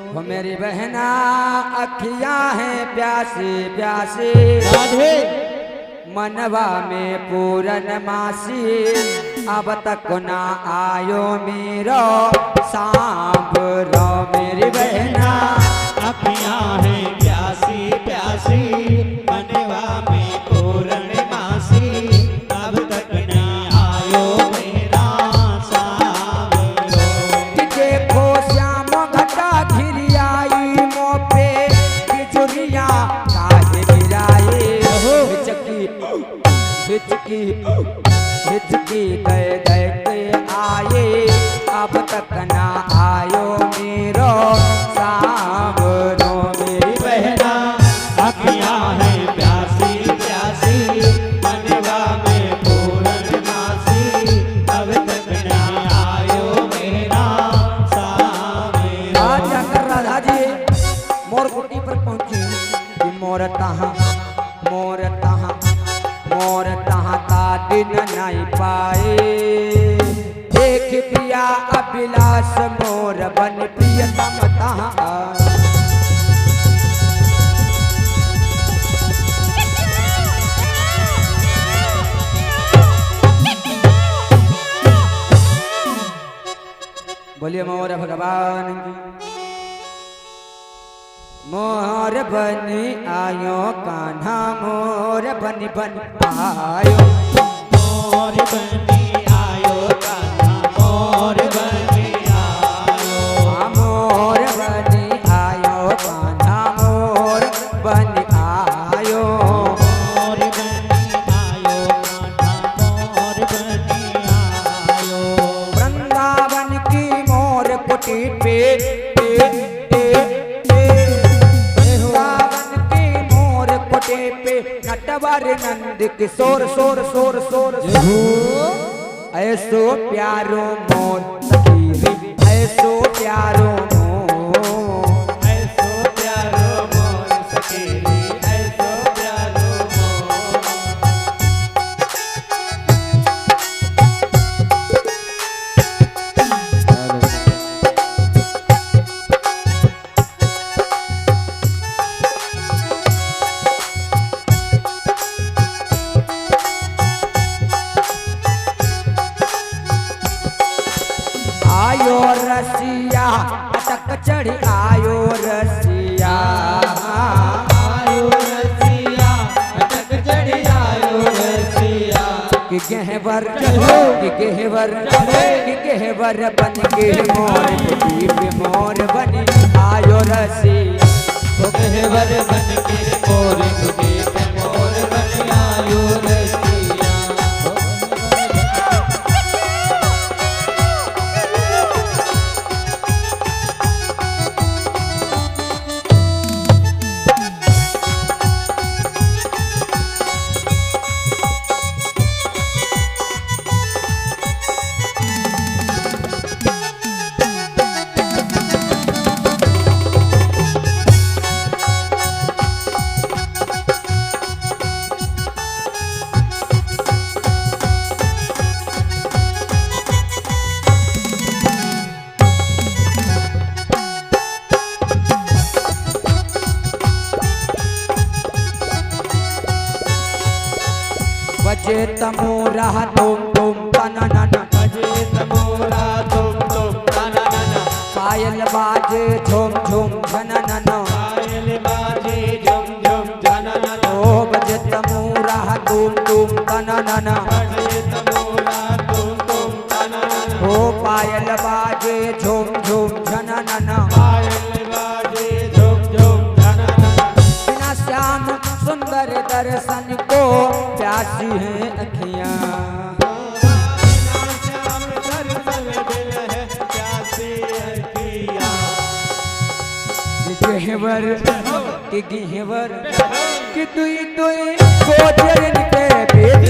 वो मेरी बहना अखियां हैं प्यासी प्यासी, मनवा में पूरन मासी, अब तक ना आयो मेरो सांभरो। मेरी बहना अखियां हैं प्यासी प्यासी, मनवा में पूरन मासी, अब तक ना आयो मेरा सांभरो। देखो श्याम घटा घिरी आई मो पे, बिजुरिया काहे गिराए, हिचकी हिचकी गए गए के आए, अब तक ना आयो मेरो सांभरो। मेरी बहना अखियां हैं प्यासी प्यासी, मनवा में पूरन मासी, अब तक ना आयो मेरा सांभरो। आज जाकर राधा जी मोर कुटी पर पहुंची कि मोर तहाँ ता दिन नहीं पाए, देख पिया अभिलाष मोर बन प्रियतम तहाँ। बोलिए मोर भगवान की। मोर बनी आयो कान्हा, मोर बनी बन आयो, मोर बनी आयो कान्हा, मोर बनी आयो। मोर बनी आयो कान्हा, मोर बनी आयो, मोर बनी आयो कान्हा, मोर बनी आयो। वृंदावन की मोर कुटी पे, नटवर नंद किशोर शोर शोर शोर ऐसो प्यारो मोर सखी, ऐसो प्यारो मोर, ऐसो प्यारो मोर सखी, ऐसो प्यारो मोर। आयो रसिया अटक चढ़ी, आयो रसिया, आयो रसिया अटक चढ़ी, आयो रसिया। कि गहवर बन के मोर कुटी पे मोर बनी आयो रसिया, गहवर बन के मोर कुटी पे मोर बनी आयो रसिया। बजे तमोरा तुम तुम तना नना, बजे तमोरा तुम तना नना, पायल बाजे झुम झुम झना नना, पायल बाजे झुम झुम झना नना। ओ बजे तमोरा तुम तना नना, बजे तमोरा तुम तना नना, ओ पायल बाजे झुम झुम झना नना, पायल बाजे झुम झुम झना नना। बिना श्याम सुंदर दर्शन को प्यासी हैं अखियां, श्याम दर्शन दिल है प्यासी अखियां। कि दुई दुई गोचरन के बीच